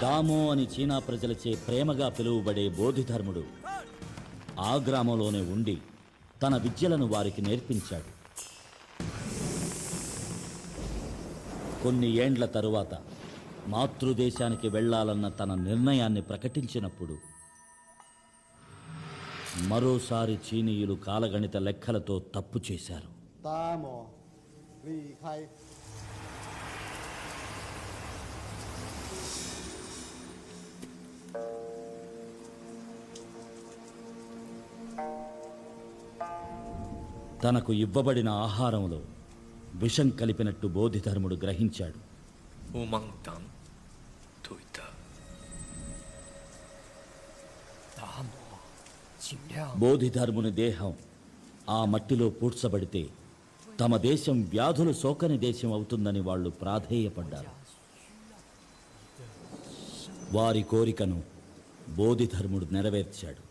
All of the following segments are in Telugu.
దామో అని చీనా ప్రజలచే ప్రేమగా పిలువబడే బోధిధర్ముడు ఆ గ్రామంలోనే ఉండి తన విద్యలను వారికి నేర్పించాడు. కొన్ని ఏండ్ల తరువాత మాతృదేశానికి వెళ్లాలన్న తన నిర్ణయాన్ని ప్రకటించినప్పుడు మరోసారి చీనీయులు కాలగణిత లెక్కలతో తప్పు చేశారు. తనకు ఇవ్వబడిన ఆహారంలో విషం కలిపినట్టు బోధిధర్ముడు గ్రహించాడు. బోధిధర్ముని దేహం ఆ మట్టిలో పూడ్చబడితే తమ దేశం వ్యాధులు సోకని దేశం అవుతుందని వాళ్ళు ప్రాధేయపడ్డారు. వారి కోరికను బోధిధర్ముడు నెరవేర్చాడు.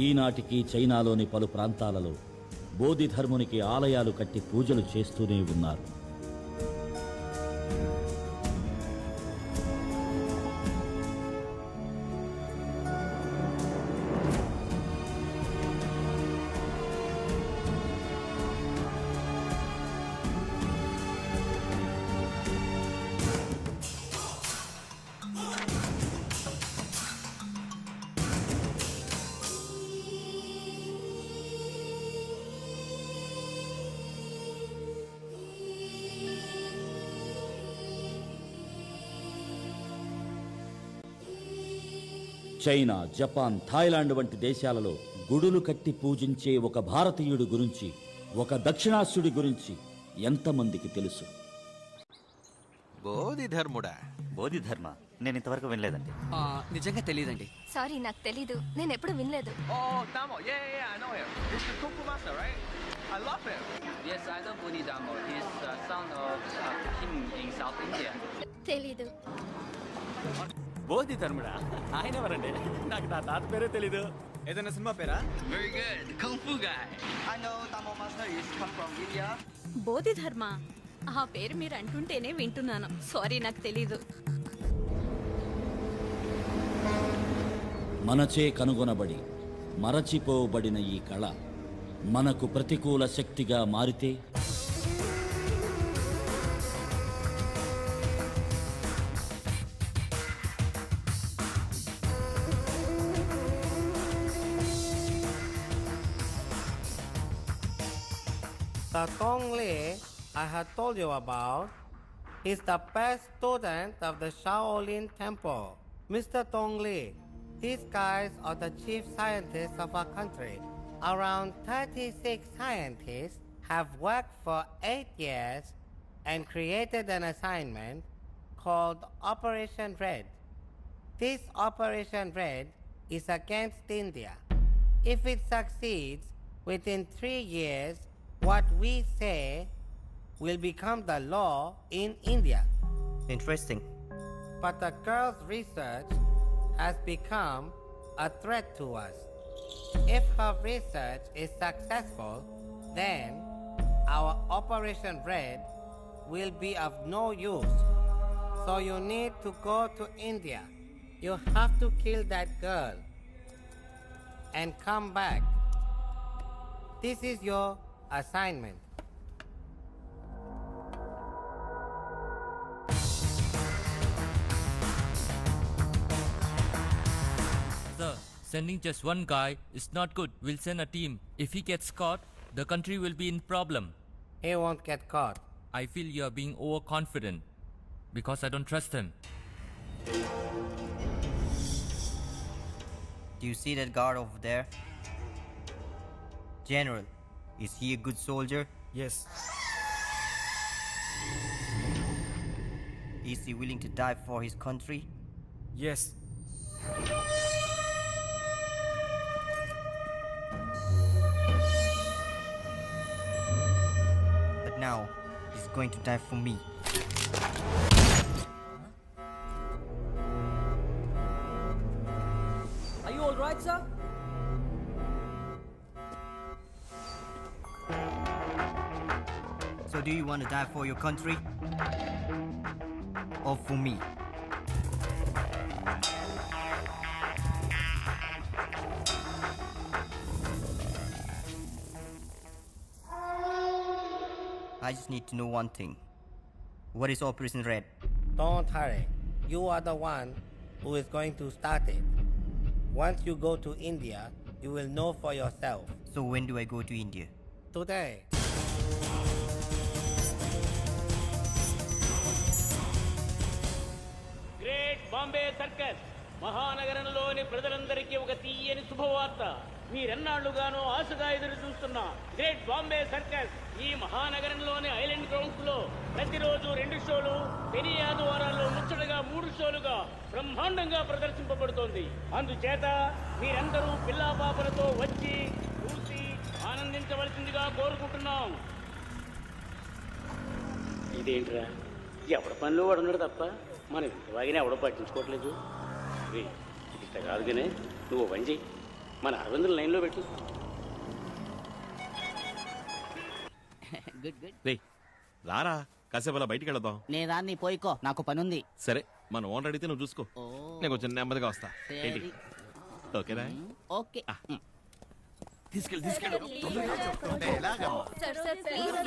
ఈనాటికి చైనాలోని పలు ప్రాంతాలలో బోధిధర్మునికి ఆలయాలు కట్టి పూజలు చేస్తూనే ఉన్నారు. చైనా, జపాన్, థాయిలాండ్ వంటి దేశాలలో గుడులు కట్టి పూజించే ఒక భారతీయుడి గురించి, ఒక దక్షిణాస్యుడి గురించి ఎంతమందికి తెలుసు? బోధిధర్ముడా? బోధిధర్మ నేను ఇంతవరకు వినలేదండి. నిజంగా తెలియదండి. సారీ, నాకు తెలీదు. నేను ఎప్పుడు వినలేదు. తెలీదు. బోధిధర్ముడా? ఆయన ఎవరండి? నాకు నా తాత పేరే తెలీదు. ఏదైనా cinema para? Very good. Kung Fu guy. I know Tamil master is come from India. Bodhidharma ఆ పేరు మీరు అంటుంటేనే వింటున్నాను. సారీ, నాకు తెలీదు. మనచే కనుగొనబడి మరచిపోబడిన ఈ కళ మనకు ప్రతికూల శక్తిగా మారితే The Tong Li I have told you about is the best student of the Shaolin Temple. Mr. Tong Li, these guys are the chief scientists of our country. Around 36 scientists have worked for 8 years and created an assignment called Operation Red. This Operation Red is against India. If it succeeds, within 3 years, what we say will become the law in India. Interesting. But the girl's research has become a threat to us. If her research is successful, then our Operation Red will be of no use. So you need to go to India. You have to kill that girl and come back. This is your assignment. Sir, sending just one guy is not good. We'll send a team. If he gets caught, the country will be in problem. He won't get caught. I feel you are being overconfident because I don't trust him. Do you see that guard over there? General, is he a good soldier? Yes. Is he willing to die for his country? Yes. But now, he's going to die for me. Are you all right, sir? So do you want to die for your country? Or for me? I just need to know one thing. What is Operation Red? Don't hurry. You are the one who is going to start it. Once you go to India, you will know for yourself. So when do I go to India? Today. Great Bombay circus మహానగరంలోని ప్రజలందరికీ ఒక తీయని శుభవార్త. మీరెన్నాళ్లుగానో ఆశగా ఎదురు చూస్తున్న గ్రేట్ బాంబే సర్కస్ ఈ మహానగరంలోని ఐలాండ్ గ్రౌండ్స్ లో ప్రతిరోజు 2 షోలు, శని ఆదివారాల్లో ముచ్చటగా 3 షోలుగా బ్రహ్మాండంగా ప్రదర్శింపబడుతోంది. అందుచేత మీరందరూ పిల్లా పాపలతో వచ్చి చూసి ఆనందించవలసిందిగా కోరుకుంటున్నాం. ఇదేంట్రా, ఎవడ పనిలో వాడున్నాడు తప్ప మనం ఇంత వాగినా ఎవడో పట్టించుకోవట్లేదు. ఇది ఇట్ట కాదు కానీ నువ్వు పని చెయ్యి, మన అరవిందుల లైన్లో పెట్టు. గుడ్ గుడ్ రే రారా, కాసేపు అలా బయటికి వెళదాం. లేదా నీ పోయికో, నాకు పని ఉంది. సరే, మన ఓనర్ అడిగితే నువ్వు చూసుకో. నేను కొంచెం నెమ్మదిగా వస్తా. ఏంటి, ఓకేనా? ఓకే. తీసుకెళ్ళి సార్ సార్ ప్లీజ్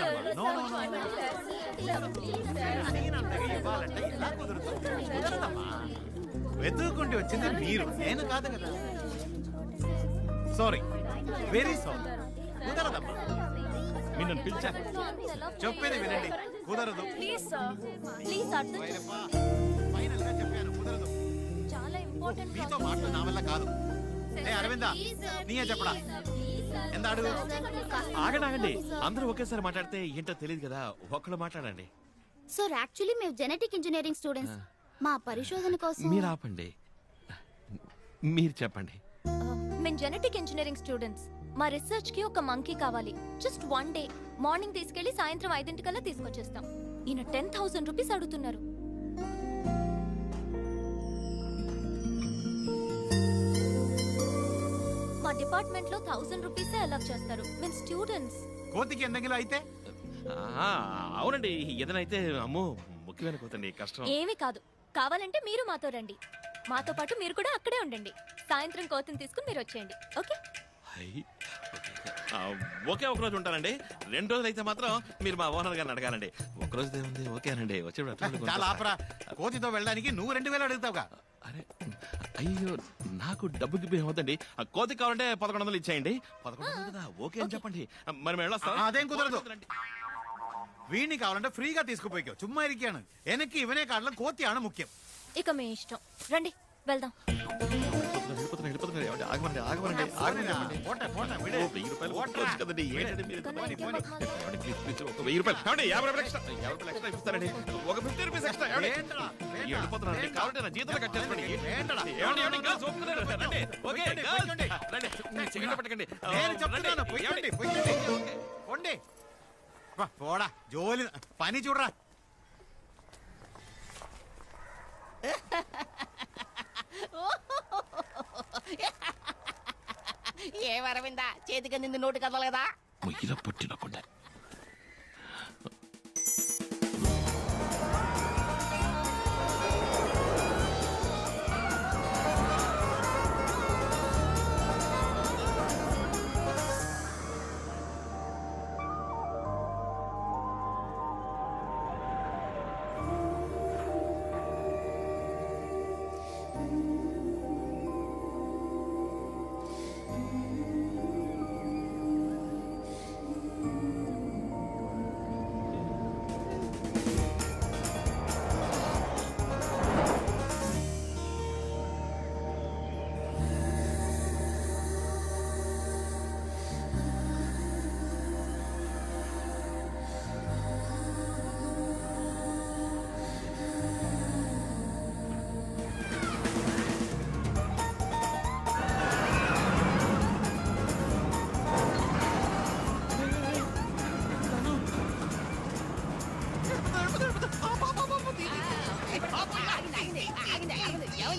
వెతుక్కుంటూ వచ్చింది మీరు, నేను కాదు కదా. Sorry, very sorry. కుదరదమ్మా, మీరు నన్ను పిలిచారు, చెప్పేది వినండి. కుదరదు. ప్లీజ్ సార్, ప్లీజ్ అర్థం ఫైనల్ గా చెప్పాను, కుదరదు. చాలా ఇంపార్టెంట్. మీతో మాటలు నా వల్ల కాదు. ఏ అరవిందా, నీయే చెప్పడా? ఎంత అడుగు. ఆగండి, అందరూ ఒకేసారి మాట్లాడితే ఏంటో తెలియదు కదా, ఒక్కళ్ళు మాట్లాడండి. సార్ యాక్చువల్లీ మేము జెనెటిక్ ఇంజనీరింగ్ స్టూడెంట్స్. మా పరిశోధన కోసం మీరు ఆపండి, మీరు చెప్పండి. మేము జెనెటిక్ ఇంజనీరింగ్ స్టూడెంట్స్. మా రీసెర్చ్ కి ఒక మంకీ కావాలి. Just 1 day. మార్నింగ్ తీసుకెళ్లి సాయంత్రం 5 తీసుకొచ్చేస్తాం. ఈయన 10,000 రూపీస్ అడుగుతున్నారు. మా డిపార్ట్మెంట్ లో 1000 రూపీసే అలౌ చేస్తారు. మేము స్టూడెంట్స్. కోతికి ఎందగిలా అయితే? అవునండి, ఏదైతే అమ్మో ముఖ్యమైన కోతండి, కష్టం. ఏమీ కాదు, కావాలంటే మీరు మాతో రండి. మాతో పాటు మీరు కూడా అక్కడే ఉండండి. సాయంత్రం కోతిని తీసుకుని మీరు వచ్చేయండి. ఓకే? ఒకే ఒక రోజు ఉంటానండి. 2 రోజులు అయితే మాత్రం మీరు మా ఓనర్ గారిని అడగాలండి. ఒక రోజు ఏముంది, ఓకేనండి. వచ్చేప్పుడు చాలా ఆపరా, కోతితో వెళ్ళడానికి నువ్వు 2,000 అడుగుతావుగా. అరే అయ్యో, నాకు డబ్బు గిబ్బు ఏమవుతండి. ఆ కోతి కావాలంటే 1100 ఇచ్చేయండి. 1100 కదా, ఓకే అని చెప్పండి. మరి మేము వెళ్ళొస్తాం. అదేం కుదరదు. వీడిని కావాలంటే ఫ్రీగా తీసుకుపోయి చుమ్మా ఇరికాను. వెనక్కి ఇవనే కాడలో కోతి ఆడ ముఖ్యం. ఇక మీ ఇష్టం, రండి వెళ్దాం. పోడా జోలి పని చూడరా. ఏమరవిందా, చేతికి నింది నోటి కదలగదా? ముయ్యిలో పుట్టినకుండా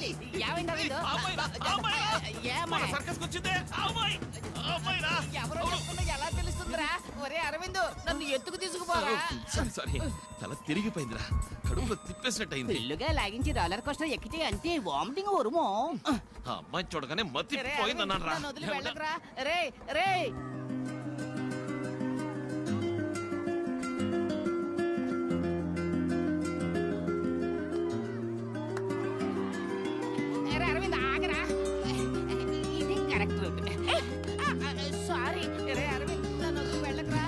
ఏమైంది ఏమైంది అరవింద్ మన సర్కస్ వచ్చిందే అమ్మాయి అమ్మాయిరా ఎవరో చెప్తున్నా ఎలా తెలుస్తుందిరా ఒరే అరవింద్ నన్ను ఎత్తుకు తీసుకుపోరా సారీ తల తిరిగిపోయిందిరా కడుపులో తిప్పేసినట్టు అయింది ఫుల్లుగా లాగించి రోలర్ కోస్టర్ ఎక్కితే అంతే వామిటింగ్ వరుమో ఆ అమ్మాయి చూడగానే మతి పోయిందన్నాను రా వదిలి వెళ్ళకరా రే రే అరవింద్ ఆగరా ఇది కరెక్ట్ రూట్ సారీ రే అరవింద్ నన్ను వదిలి వెళ్ళకరా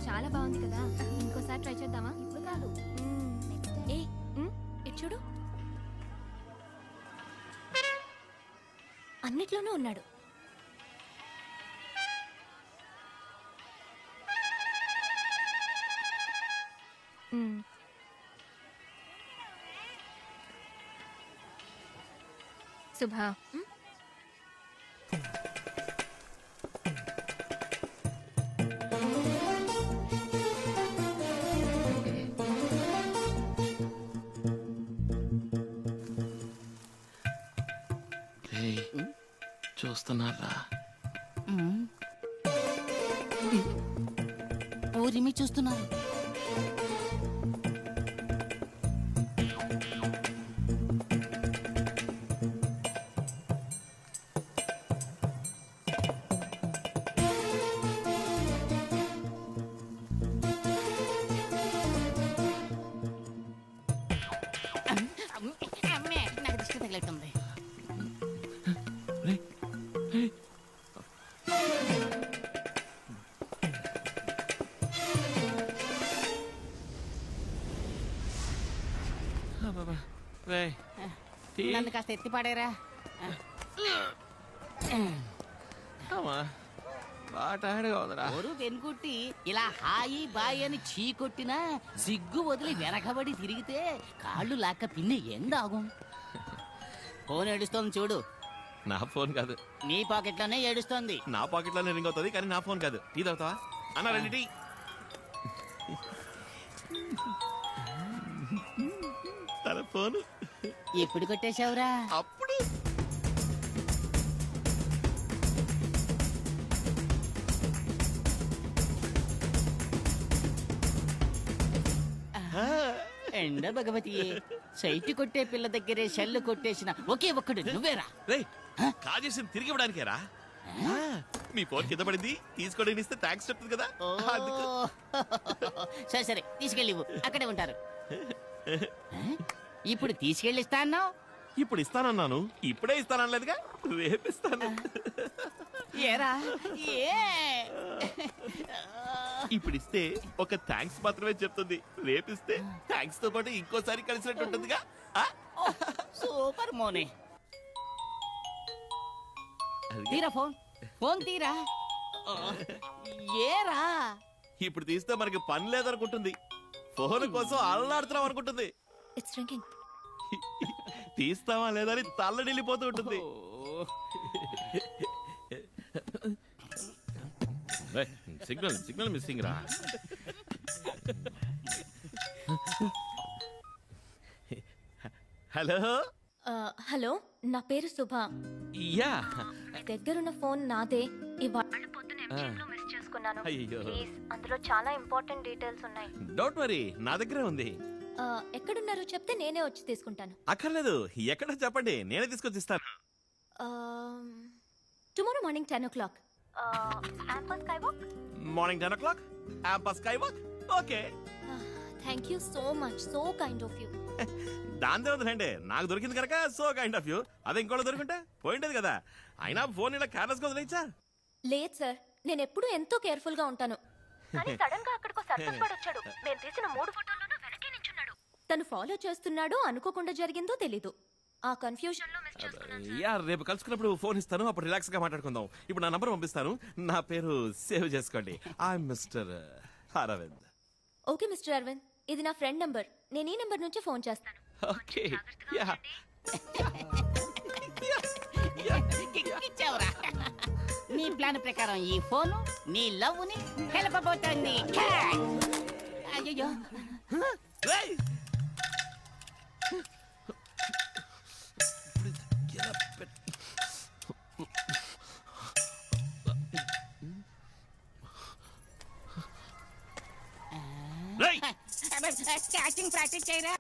చాలా బాగుంది కదా ఇంకోసారి ట్రై చేద్దామా ఇప్పుడు కాదు ఏ ఇటు చూడు అన్నిట్లోనూ ఉన్నాడు శుభా చూస్తున్నారా ఊరిమి చూస్తున్నారు అమ్మే నాకు దిష్టి తగిలిట్టుంది నన్ను కాస్త ఎత్తి పాడారా ఊరు వెనుకుట్టి ఇలా హాయి బాయి అని చీ కొట్టినా సిగ్గు వదిలి వెనకబడి తిరిగితే కాళ్ళు లాక్క పిన్ని ఎందాగుం ఫోన్ ఏడుస్తోంది చూడు నా ఫోన్ కాదు నీ పాకెట్ లోనే ఏడుస్తోంది నా పాకెట్ లోనే రింగ్ అవుతుంది కానీ నా ఫోన్ కాదు టీ తాగుతావా అన్న రండి టీ తన ఫోన్ ఎప్పుడు కొట్టేశావురా అప్పుడు ఎండ భగవతి సైట్ కొట్టే పిల్ల దగ్గరే షెల్లు కొట్టేసిన ఒకే ఒక్కడు నువ్వేరా కాజేసి తిరిగి ఇవ్వడానికేరా మీ ఫోన్ కింద పడింది తీసుకోవడానికి ఇస్తే థ్యాంక్స్ చెప్తుంది కదా సరే సరే తీసుకెళ్ళి అక్కడే ఉంటారు ఇప్పుడు తీసుకెళ్ళి ఇస్తా అన్నావు ఇప్పుడు ఇస్తానన్నాను ఇప్పుడే ఇస్తానలేదుగా రేపిస్తాను ఏరా ఏ ఇప్పుడు ఇస్తే ఒక థ్యాంక్స్ మాత్రమే చెప్తుంది రేపిస్తే థ్యాంక్స్ తో పాటు ఇంకోసారి కలిసినట్టు ఉంటుందిగా సూపర్ మోనే తీరా ఫోన్ ఫోన్ తీరా ఏరా ఇప్పుడు తీస్తే మనకి పని లేదనుకుంటుంది ఫోన్ కోసం అల్లాడుతున్నాం అనుకుంటుంది ఇట్స్ రింగింగ్ తీస్తావా లేదని తల్లడిల్లిపోతూ ఉంటుంది సిగ్నల్ సిగ్నల్ మిస్సింగ్ రా హలో హలో నా పేరు శుభ యా దగ్గరున్న ఫోన్ నాదే ఇవాళ పొద్దున మిస్ చేసుకున్నాను అయ్యో ప్లీజ్ అందులో చాలా ఇంపార్టెంట్ డీటెయిల్స్ ఉన్నాయి డోంట్ వరీ నా దగ్గరే ఉంది ఎక్కడున్నారో చెప్తే నేనే వచ్చి తీసుకుంటాను అక్కర్లేదు ఎక్కడో చెప్పండి నేనే తీసుకొచ్చి ఇస్తాను tomorrow morning 10 o'clock Ampa Skywalk morning 10 o'clock Ampa Skywalk okay thank you so much so kind of you దాని వద్దులేండి నాకు దొరికింది కనుక సో కైండ్ ఆఫ్ యూ అదే ఇంకోటి దొరికింటే పోయింటది కదా అయినా ఫోన్ ఇలా కేర్లెస్ గా వదిలేచ్చా లేదు సార్ నేను ఎప్పుడూ ఎంతో కేర్ఫుల్ గా ఉంటాను కానీ సడన్ గా అక్కడికి సర్పంచ్ వాడు వచ్చాడు నేను తీసిన 3 ఫోటోల్లోనూ వెనకే నించున్నాడు తను ఫాలో చేస్తున్నాడో అనుకోకుండా జరిగిందో తెలీదు ఆ కన్ఫ్యూజన్ లో మిస్ చేసుకున్నాను. యా రేపు కలుసుకున్నప్పుడు ఫోన్ ఇస్తాను, అప్పుడు రిలాక్స్ గా మాట్లాడుకుందాం. ఇప్పుడు నా నంబర్ పంపిస్తాను, నా పేరు సేవ్ చేసుకోండి. I'm mister Aravind. Okay mister Aravind, ఇది నా ఫ్రెండ్ నంబర్. నేను ఈ నంబర్ నుంచి ఫోన్ చేస్తాను. ఓకే యా ఇచ్చావురా. నీ ప్లాన్ ప్రకారం ఈ ఫోను నీ లవ్ ని కలపబోతోంది. అయ్యో ప్రాక్టీస్ చేయరా.